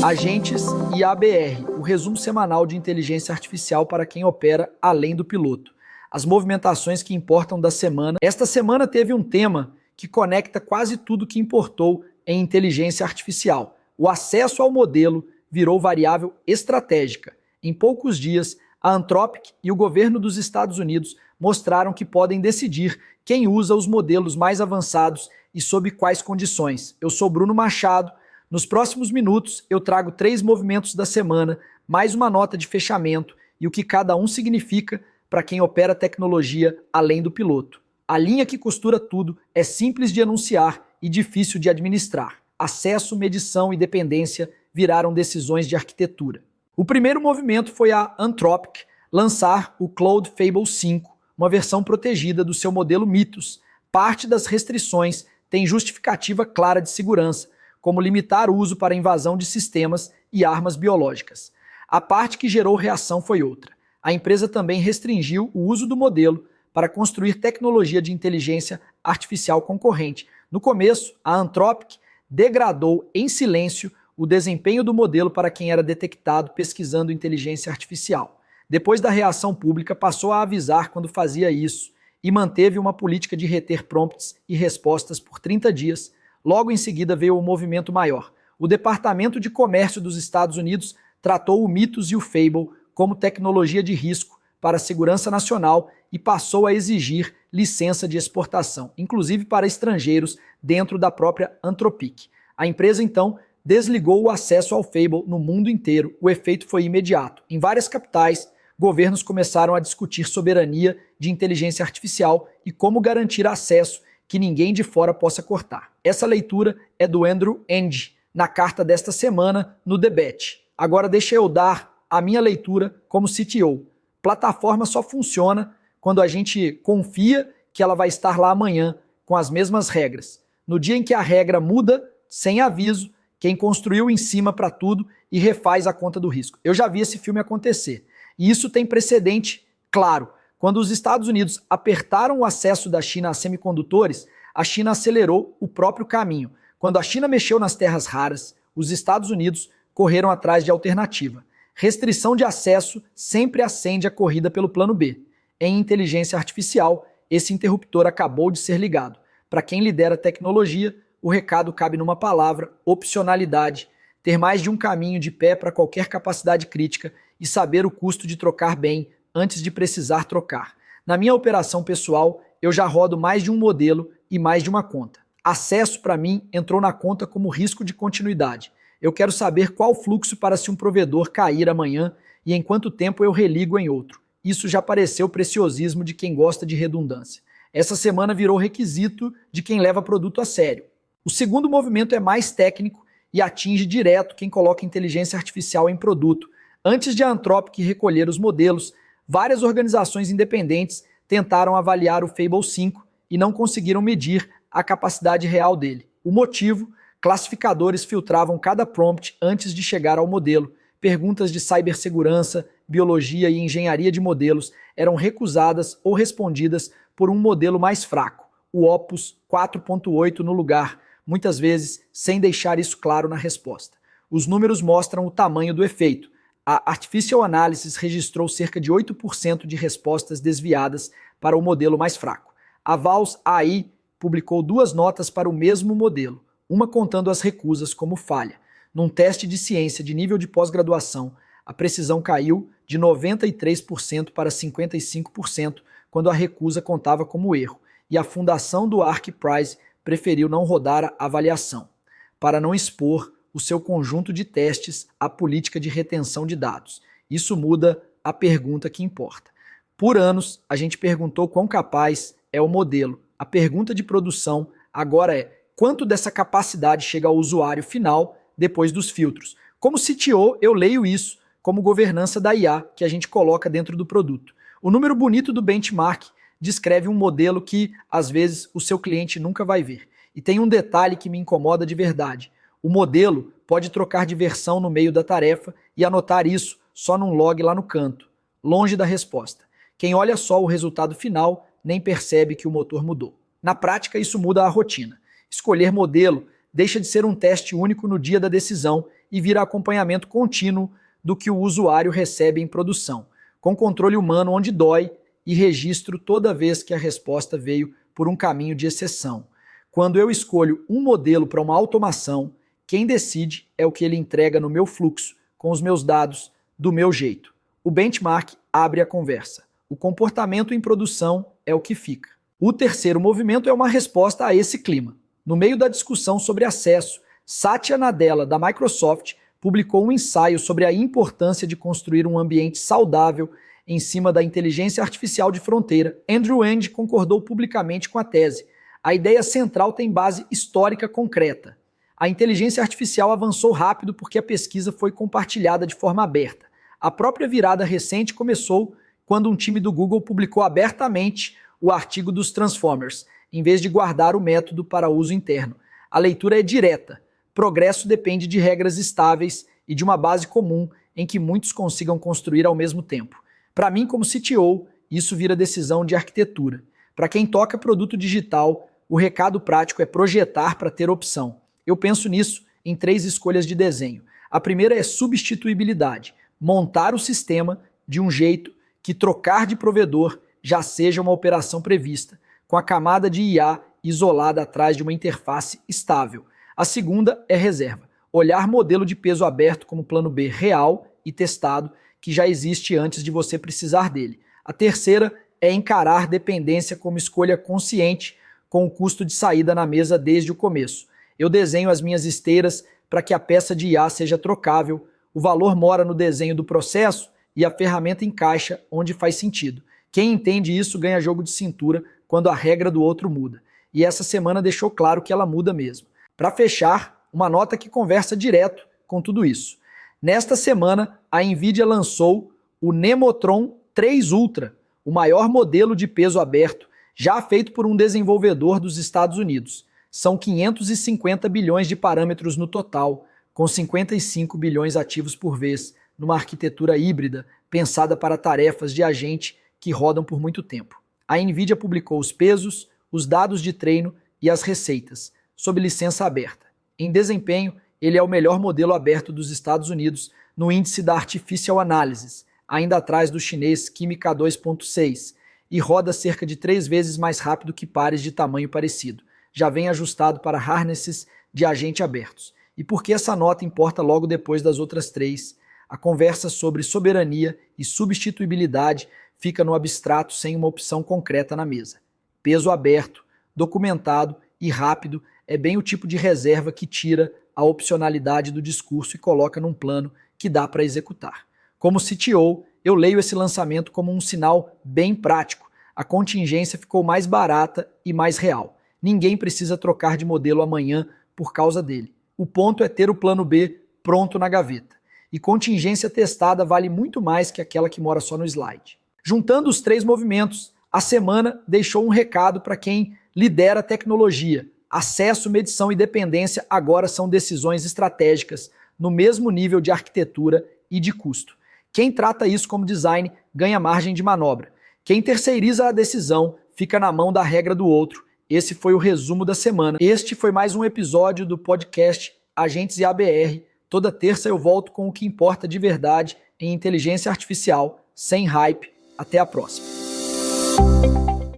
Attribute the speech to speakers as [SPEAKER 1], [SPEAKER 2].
[SPEAKER 1] Agentes e ABR, o resumo semanal de inteligência artificial para quem opera além do piloto. As movimentações que importam da semana. Esta semana teve um tema que conecta quase tudo que importou em inteligência artificial. O acesso ao modelo virou variável estratégica. Em poucos dias, a Anthropic e o governo dos Estados Unidos mostraram que podem decidir quem usa os modelos mais avançados e sob quais condições. Eu sou Bruno Machado. Nos próximos minutos, eu trago 3 movimentos da semana, mais uma nota de fechamento e o que cada um significa para quem opera tecnologia além do piloto. A linha que costura tudo é simples de anunciar e difícil de administrar. Acesso, medição e dependência viraram decisões de arquitetura. O primeiro movimento foi a Anthropic lançar o Claude Fable 5, uma versão protegida do seu modelo Mythos. Parte das restrições tem justificativa clara de segurança, como limitar o uso para invasão de sistemas e armas biológicas. A parte que gerou reação foi outra. A empresa também restringiu o uso do modelo para construir tecnologia de inteligência artificial concorrente. No começo, a Anthropic degradou em silêncio o desempenho do modelo para quem era detectado pesquisando inteligência artificial. Depois da reação pública, passou a avisar quando fazia isso e manteve uma política de reter prompts e respostas por 30 dias. Logo em seguida veio o movimento maior. O Departamento de Comércio dos Estados Unidos tratou o Mythos e o Fable como tecnologia de risco para a segurança nacional e passou a exigir licença de exportação, inclusive para estrangeiros dentro da própria Anthropic. A empresa, então, desligou o acesso ao Fable no mundo inteiro. O efeito foi imediato. Em várias capitais, governos começaram a discutir soberania de inteligência artificial e como garantir acesso que ninguém de fora possa cortar. Essa leitura é do Andrew Ng, na carta desta semana no debate. Agora deixa eu dar a minha leitura como CTO. Plataforma só funciona quando a gente confia que ela vai estar lá amanhã com as mesmas regras. No dia em que a regra muda, sem aviso, quem construiu em cima para tudo e refaz a conta do risco. Eu já vi esse filme acontecer. E isso tem precedente claro. Quando os Estados Unidos apertaram o acesso da China a semicondutores, a China acelerou o próprio caminho. Quando a China mexeu nas terras raras, os Estados Unidos correram atrás de alternativa. Restrição de acesso sempre acende a corrida pelo plano B. Em inteligência artificial, esse interruptor acabou de ser ligado. Para quem lidera tecnologia, o recado cabe numa palavra: opcionalidade. Ter mais de um caminho de pé para qualquer capacidade crítica e saber o custo de trocar bem antes de precisar trocar. Na minha operação pessoal, eu já rodo mais de um modelo e mais de uma conta. Acesso, para mim, entrou na conta como risco de continuidade. Eu quero saber qual fluxo para se um provedor cair amanhã e em quanto tempo eu religo em outro. Isso já pareceu preciosismo de quem gosta de redundância. Essa semana virou requisito de quem leva produto a sério. O segundo movimento é mais técnico e atinge direto quem coloca inteligência artificial em produto. Antes de a Anthropic recolher os modelos, várias organizações independentes tentaram avaliar o Fable 5 e não conseguiram medir a capacidade real dele. O motivo? Classificadores filtravam cada prompt antes de chegar ao modelo. Perguntas de cibersegurança, biologia e engenharia de modelos eram recusadas ou respondidas por um modelo mais fraco, o Opus 4.8 no lugar, muitas vezes sem deixar isso claro na resposta. Os números mostram o tamanho do efeito. A Artificial Analysis registrou cerca de 8% de respostas desviadas para o modelo mais fraco. A Vals AI publicou 2 notas para o mesmo modelo, uma contando as recusas como falha. Num teste de ciência de nível de pós-graduação, a precisão caiu de 93% para 55% quando a recusa contava como erro, e a fundação do ArcPrize preferiu não rodar a avaliação, para não expor o seu conjunto de testes à política de retenção de dados. Isso muda a pergunta que importa. Por anos, a gente perguntou quão capaz é o modelo. A pergunta de produção agora é: quanto dessa capacidade chega ao usuário final depois dos filtros? Como CTO, eu leio isso como governança da IA que a gente coloca dentro do produto. O número bonito do benchmark descreve um modelo que, às vezes, o seu cliente nunca vai ver. E tem um detalhe que me incomoda de verdade. O modelo pode trocar de versão no meio da tarefa e anotar isso só num log lá no canto, longe da resposta. Quem olha só o resultado final nem percebe que o motor mudou. Na prática, isso muda a rotina. Escolher modelo deixa de ser um teste único no dia da decisão e vira acompanhamento contínuo do que o usuário recebe em produção, com controle humano onde dói e registro toda vez que a resposta veio por um caminho de exceção. Quando eu escolho um modelo para uma automação, quem decide é o que ele entrega no meu fluxo, com os meus dados, do meu jeito. O benchmark abre a conversa. O comportamento em produção é o que fica. O terceiro movimento é uma resposta a esse clima. No meio da discussão sobre acesso, Satya Nadella, da Microsoft, publicou um ensaio sobre a importância de construir um ambiente saudável em cima da inteligência artificial de fronteira. Andrew Ng concordou publicamente com a tese. A ideia central tem base histórica concreta. A inteligência artificial avançou rápido porque a pesquisa foi compartilhada de forma aberta. A própria virada recente começou quando um time do Google publicou abertamente o artigo dos Transformers, em vez de guardar o método para uso interno. A leitura é direta. Progresso depende de regras estáveis e de uma base comum em que muitos consigam construir ao mesmo tempo. Para mim, como CTO, isso vira decisão de arquitetura. Para quem toca produto digital, o recado prático é projetar para ter opção. Eu penso nisso em 3 escolhas de desenho. A primeira é substituibilidade. Montar o sistema de um jeito que trocar de provedor já seja uma operação prevista, com a camada de IA isolada atrás de uma interface estável. A segunda é reserva. Olhar modelo de peso aberto como plano B real e testado, que já existe antes de você precisar dele. A terceira é encarar dependência como escolha consciente, com o custo de saída na mesa desde o começo. Eu desenho as minhas esteiras para que a peça de IA seja trocável, o valor mora no desenho do processo e a ferramenta encaixa onde faz sentido. Quem entende isso ganha jogo de cintura quando a regra do outro muda. E essa semana deixou claro que ela muda mesmo. Para fechar, uma nota que conversa direto com tudo isso. Nesta semana, a NVIDIA lançou o Nemotron 3 Ultra, o maior modelo de peso aberto, já feito por um desenvolvedor dos Estados Unidos. São 550 bilhões de parâmetros no total, com 55 bilhões ativos por vez, numa arquitetura híbrida, pensada para tarefas de agente que rodam por muito tempo. A NVIDIA publicou os pesos, os dados de treino e as receitas, sob licença aberta. Em desempenho, ele é o melhor modelo aberto dos Estados Unidos no índice da Artificial Analysis, ainda atrás do chinês Kimi K2.6, e roda cerca de 3 vezes mais rápido que pares de tamanho parecido. Já vem ajustado para harnesses de agente abertos. E por que essa nota importa logo depois das outras 3? A conversa sobre soberania e substituibilidade fica no abstrato sem uma opção concreta na mesa. Peso aberto, documentado e rápido é bem o tipo de reserva que tira a opcionalidade do discurso e coloca num plano que dá para executar. Como CTO, eu leio esse lançamento como um sinal bem prático. A contingência ficou mais barata e mais real. Ninguém precisa trocar de modelo amanhã por causa dele. O ponto é ter o plano B pronto na gaveta. E contingência testada vale muito mais que aquela que mora só no slide. Juntando os 3 movimentos, a semana deixou um recado para quem lidera a tecnologia. Acesso, medição e dependência agora são decisões estratégicas no mesmo nível de arquitetura e de custo. Quem trata isso como design ganha margem de manobra. Quem terceiriza a decisão fica na mão da regra do outro. Esse foi o resumo da semana. Este foi mais um episódio do podcast Agentes e ABR. Toda terça eu volto com o que importa de verdade em inteligência artificial, sem hype. Até a próxima.